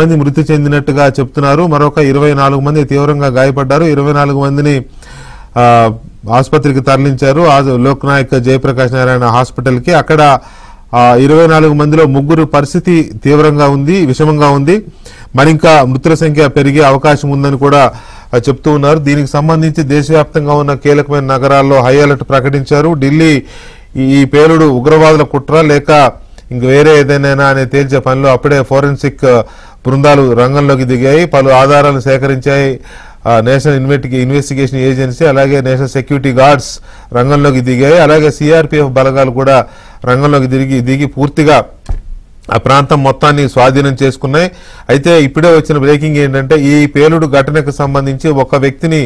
మంది మృతి చెందినట్టుగా చెప్తున్నారు. మరొక 24 మంది తీవ్రంగా గాయపడ్డారు. 24 మందిని ఆసుపత్రికి తరలించారు. లోక్ నాయక్ జయప్రకాష్ నారాయణ హాస్పిటల్కి. అక్కడ 24 మందిలో 3 పరిస్థితి తీవ్రంగా ఉంది, విషమంగా ఉంది. మరింకా మృతుల సంఖ్య పెరిగే అవకాశం ఉందని కూడా చెప్తూ ఉన్నారు. దీనికి సంబంధించి దేశవ్యాప్తంగా ఉన్న కీలకమైన నగరాల్లో హై అలర్ట్ ప్రకటించారు. ఢిల్లీ ఈ పేలుడు ఉగ్రవాదుల కుట్ర లేక ఇంక వేరే ఏదైనా అనే తేల్చే పనిలో అప్పుడే ఫోరెన్సిక్ బృందాలు రంగంలోకి దిగాయి. పలు ఆధారాలను సేకరించాయి. నేషనల్ ఇన్వెస్టిగేషన్ ఏజెన్సీ అలాగే నేషనల్ సెక్యూరిటీ గార్డ్స్ రంగంలోకి దిగాయి. అలాగే సిఆర్పిఎఫ్ బలగాలు కూడా రంగంలోకి దిగి పూర్తిగా ఆ ప్రాంతం మొత్తాన్ని స్వాధీనం చేసుకున్నాయి. అయితే ఇప్పుడే వచ్చిన బ్రేకింగ్ ఏంటంటే ఈ పేలుడు ఘటనకు సంబంధించి ఒక వ్యక్తిని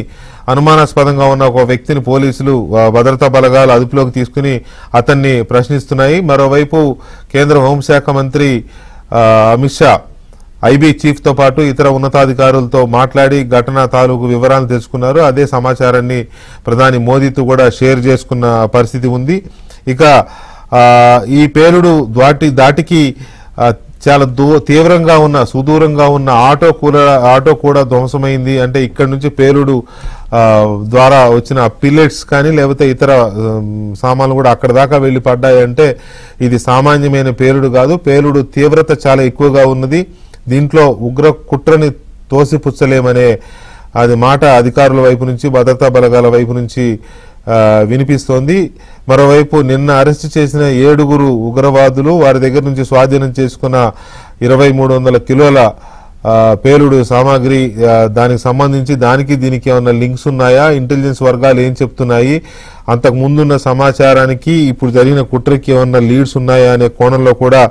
అనుమానాస్పదంగా ఉన్న ఒక వ్యక్తిని పోలీసులు భద్రతా బలగాలు అదుపులోకి తీసుకుని అతన్ని ప్రశ్నిస్తున్నాయి. మరోవైపు కేంద్ర హోంశాఖ మంత్రి అమిత్ షా ఐబీ చీఫ్ తో పాటు ఇతర ఉన్నతాధికారులతో మాట్లాడి ఘటన తాలూకు వివరాలు తెలుసుకున్నారు. అదే సమాచారాన్ని ప్రధాని మోదీతో కూడా షేర్ చేసుకున్న పరిస్థితి ఉంది. ఇక ఈ పేలుడు దాటికి చాలా తీవ్రంగా ఉన్న సుదూరంగా ఉన్న ఆటో కూడా ధ్వంసమైంది. అంటే ఇక్కడ నుంచి పేలుడు ద్వారా వచ్చిన పిల్లెట్స్ కానీ లేకపోతే ఇతర సామాన్లు కూడా అక్కడ దాకా వెళ్లి పడ్డాయి. అంటే ఇది సామాన్యమైన పేలుడు కాదు. పేలుడు తీవ్రత చాలా ఎక్కువగా ఉన్నది. దీంట్లో ఉగ్ర కుట్రని తోసిపుచ్చలేమనే అది మాట అధికారుల వైపు నుంచి భద్రతా బలగాల వైపు నుంచి వినిపిస్తోంది. మరోవైపు నిన్న అరెస్టు చేసిన 7 ఉగ్రవాదులు వారి దగ్గర నుంచి స్వాధీనం చేసుకున్న 2300 కిలోల పేలుడు సామాగ్రి దానికి సంబంధించి దీనికి ఏమన్నా లింక్స్ ఉన్నాయా, ఇంటెలిజెన్స్ వర్గాలు ఏం చెప్తున్నాయి, అంతకు ముందున్న సమాచారానికి ఇప్పుడు జరిగిన కుట్రకి ఏమన్నా లీడ్స్ ఉన్నాయా అనే కోణంలో కూడా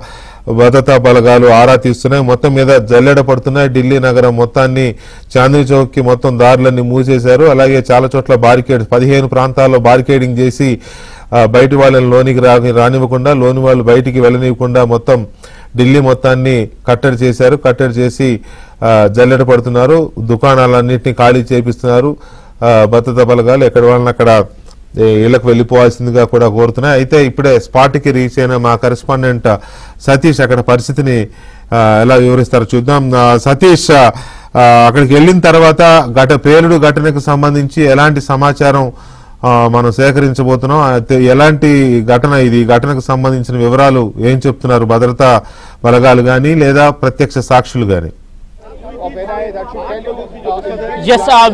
భద్రతా బలగాలు ఆరా తీస్తున్నాయి. మొత్తం మీద జల్లెడ పడుతున్నాయి. ఢిల్లీ నగరం మొత్తాన్ని చాందనీ చౌక్ కి మొత్తం దారులన్నీ మూసేశారు. అలాగే చాలా చోట్ల 15 ప్రాంతాల్లో బారికేడింగ్ చేసి బయటి వాళ్ళని లోనికి రానివ్వకుండా లోని వాళ్ళు బయటికి వెళ్ళనివ్వకుండా మొత్తం ఢిల్లీ మొత్తాన్ని కట్టడి చేశారు. కట్టడి చేసి జల్లెడ పడుతున్నారు. దుకాణాలన్నింటినీ ఖాళీ చేపిస్తున్నారు. భద్రతా బలగాలు ఎక్కడ వాళ్ళని అక్కడ ఇళ్లకు వెళ్లిపోవాల్సిందిగా కూడా కోరుతున్నాయి. అయితే ఇప్పుడే స్పాట్కి రీచ్ అయిన మా కరెస్పాండెంట్ సతీష్ అక్కడ పరిస్థితిని ఎలా వివరిస్తారో చూద్దాం. సతీష్, అక్కడికి వెళ్ళిన తర్వాత పేలుడు ఘటనకు సంబంధించి ఎలాంటి సమాచారం మనం సేకరించబోతున్నాం, ఎలాంటి ఘటన ఇది, ఘటనకు సంబంధించిన వివరాలు ఏం చెప్తున్నారు భద్రతా బలగాలు గాని లేదా ప్రత్యక్ష సాక్షులు గాని?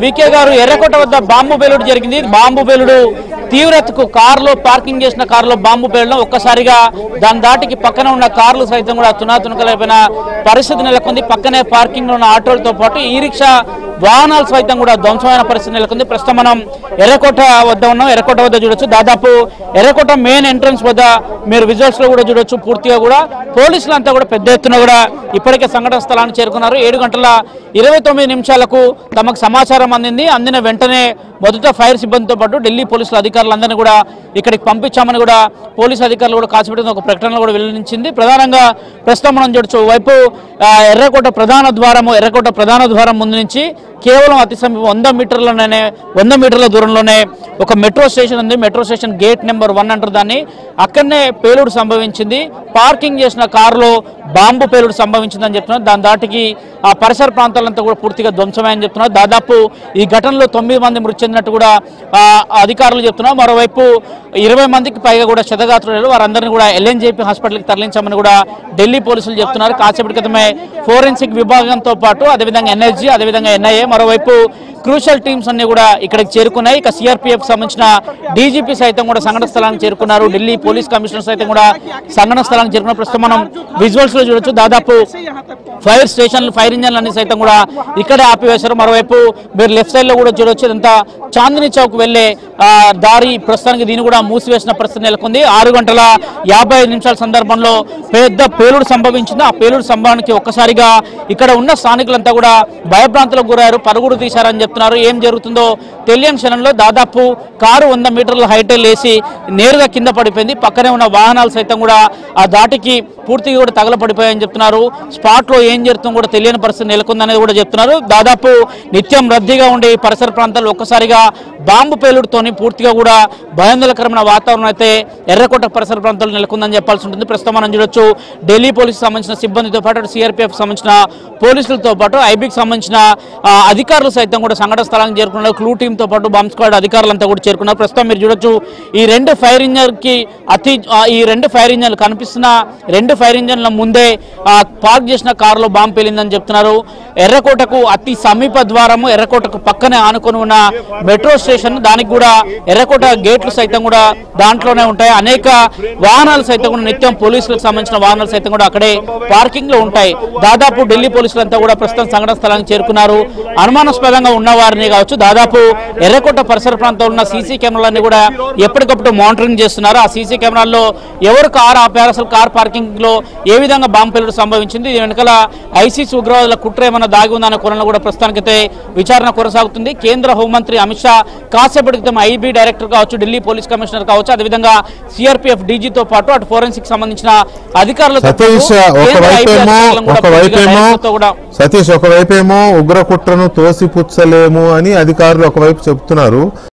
వికే గారు, ఎర్రకోట వద్ద బాంబు పేలుడు జరిగింది. బాంబు పేలుడు తీవ్రతకు కారులో పార్కింగ్ చేసిన కారులో బాంబు పేలడం ఒక్కసారిగా దాని దాటికి పక్కన ఉన్న కార్లు సైతం కూడా తునకలైపోయిన పరిస్థితి నెలకొంది. పక్కనే పార్కింగ్ లో ఉన్న ఆటోలతో పాటు ఈ రిక్షా వాహనాలు సైతం కూడా ధ్వంసమైన పరిస్థితి నెలకొంది. ప్రస్తుతం మనం ఎర్రకోట వద్ద ఉన్నాం. ఎర్రకోట వద్ద చూడొచ్చు, దాదాపు ఎర్రకోట మెయిన్ ఎంట్రన్స్ వద్ద మీరు విజువల్స్ లో కూడా చూడొచ్చు. పూర్తిగా కూడా పోలీసులంతా కూడా పెద్ద ఎత్తున కూడా ఇప్పటికే సంఘటన స్థలానికి చేరుకున్నారు. 7:29 తమకు సమాచారం అందిన వెంటనే మొదట ఫైర్ సిబ్బందితో పాటు ఢిల్లీ పోలీసుల అధికారులందరినీ కూడా ఇక్కడికి పంపించామని కూడా పోలీసు అధికారులు కూడా కాచిపెట్టిన ఒక ప్రకటన కూడా వెల్లడించింది. ప్రధానంగా ప్రస్తుతం మనం చూడొచ్చు, వైపు ఎర్రకోట ప్రధాన ద్వారం ముందు నుంచి కేవలం అతి సమీపం 100 మీటర్ల దూరంలోనే ఒక మెట్రో స్టేషన్ ఉంది. మెట్రో స్టేషన్ గేట్ నెంబర్ 1 అంటారు దాన్ని. అక్కడనే పేలుడు సంభవించింది. పార్కింగ్ చేసిన కారులో బాంబు పేలుడు సంభవించిందని చెప్తున్నారు. దాని దాటికి ఆ పరిసర ప్రాంతాలంతా కూడా పూర్తిగా ధ్వంసమని చెప్తున్నారు. దాదాపు ఈ ఘటనలో 9 మంది మృతి చెందినట్టు కూడా అధికారులు చెప్తున్నారు. మరోవైపు 20 మందికి పైగా కూడా క్షతగాత్రులు, వారందరినీ కూడా ఎల్ఎన్జేపీ హాస్పిటల్కి తరలించామని కూడా ఢిల్లీ పోలీసులు చెప్తున్నారు. కాసేపటి క్రితమే ఫోరెన్సిక్ విభాగంతో పాటు అదేవిధంగా ఎన్ఎస్జీ, అదేవిధంగా ఎన్ఐఏ, మరోవైపు క్రూషల్ టీమ్స్ అన్ని కూడా ఇక్కడికి చేరుకున్నాయి. ఇక సిఆర్పిఎఫ్ సంబంధించిన డీజీపీ సైతం కూడా సంఘటన స్థలానికి చేరుకున్నారు. ఢిల్లీ పోలీస్ కమిషనర్ సైతం కూడా సంఘటన స్థలానికి చేరుకున్నారు. ప్రస్తుతం మనం విజువల్స్ లో చూడొచ్చు, దాదాపు ఫైర్ స్టేషన్లు, ఫైర్ ఇంజన్లు అన్ని సైతం కూడా ఇక్కడే ఆపివేశారు. మరోవైపు మీరు లెఫ్ట్ సైడ్ లో కూడా చూడొచ్చు, ఇదంతా చాందినీ చౌక్ వెళ్లే దారి. ప్రస్తుతానికి దీన్ని కూడా మూసివేసిన పరిస్థితి నెలకొంది. 6:55 సందర్భంలో పెద్ద పేలుడు సంభవించింది. ఆ పేలుడు సంభవానికి ఒక్కసారిగా ఇక్కడ ఉన్న స్థానికులంతా కూడా భయభ్రాంతులకు గురయ్యారు, పరుగుడు తీశారని చెప్తున్నారు. ఏం జరుగుతుందో తెలియని క్షణంలో దాదాపు కారు 100 మీటర్ల హైట్ లేసి నేరుగా కింద పడిపోయింది. పక్కనే ఉన్న వాహనాలు సైతం కూడా ఆ దాటికి పూర్తిగా కూడా తగలపడిపోయాయని చెప్తున్నారు. స్పాట్ లో ఏం జరుగుతుందో కూడా తెలియని పరిస్థితి నెలకొందనేది కూడా చెప్తున్నారు. దాదాపు నిత్యం రద్దీగా ఉండే ఈ పరిసర ప్రాంతాల్లో ఒక్కసారిగా బాంబు పేలుడుతోని పూర్తిగా కూడా భయాందోళనకరమైన వాతావరణం అయితే ఎర్రకోట పరిసర ప్రాంతాల్లో నెలకొందని చెప్పాల్సి ఉంటుంది. ప్రస్తుతం మనం చూడొచ్చు ఢిల్లీ పోలీసుకు సంబంధించిన సిబ్బందితో పాటు సిఆర్పీఎఫ్ సంబంధించిన పోలీసులతో పాటు ఐబీకి సంబంధించిన అధికారులు సైతం కూడా సంఘటన స్థలానికి చేరుకున్నారు. క్లూ టీమ్ తో పాటు బాంబ్ స్క్వాడ్ అధికారులంతా కూడా చేరుకున్నారు. ప్రస్తుతం మీరు చూడొచ్చు ఈ రెండు ఫైర్ ఇంజన్లు కనిపిస్తున్న రెండు ఫైర్ ఇంజన్ల ముందే పార్క్ చేసిన కారులో బాంబు పేలిందని చెప్తున్నారు. ఎర్రకోటకు అతి సమీప ద్వారము, ఎర్రకోటకు పక్కనే ఆనుకొని ఉన్న మెట్రో స్టేషన్, దానికి కూడా ఎర్రకోట గేట్లు సైతం కూడా దాంట్లోనే ఉంటాయి. అనేక వాహనాలు సైతం కూడా నిత్యం పోలీసులకు సంబంధించిన వాహనాలు సైతం కూడా అక్కడే పార్కింగ్ లో ఉంటాయి. దాదాపు ఢిల్లీ పోలీసులంతా కూడా ప్రస్తుతం సంఘటన స్థలానికి చేరుకున్నారు. అనుమానాస్పదంగా ఉన్న వారిని కావచ్చు, దాదాపు ఎర్రకోట పరిసర ప్రాంతంలో ఉన్న సీసీ కెమెరాలన్నీ కూడా ఎప్పటికప్పుడు మానిటరింగ్ చేస్తున్నారు. ఆ సీసీ కెమెరాల్లో ఎవరు కారు ఆపారు, అసలు కార్ పార్కింగ్ లో ఏ విధంగా బాంబు పేలుడు సంభవించింది, వెనకాల ఐసీసీ ఉగ్రవాదుల కుట్ర ఏమన్నా దాగి ఉందనే కోణంలో కూడా ప్రస్తుతానికైతే విచారణ కొనసాగుతుంది. కేంద్ర హోంమంత్రి అమిత్ షా కాసేపటి క్రితం ఐబీ డైరెక్టర్ కావచ్చు, ఢిల్లీ పోలీస్ కమిషనర్ కావచ్చు, అదేవిధంగా సిఆర్పీఎఫ్ డీజీతో పాటు అటు ఫోరెన్సిక్ సంబంధించిన అధికారులతో సతీష్ ఒకవైపేమో ఉగ్ర కుట్రను తోసిపుచ్చలేము అని అధికారులు ఒకవైపు చెప్తున్నారు.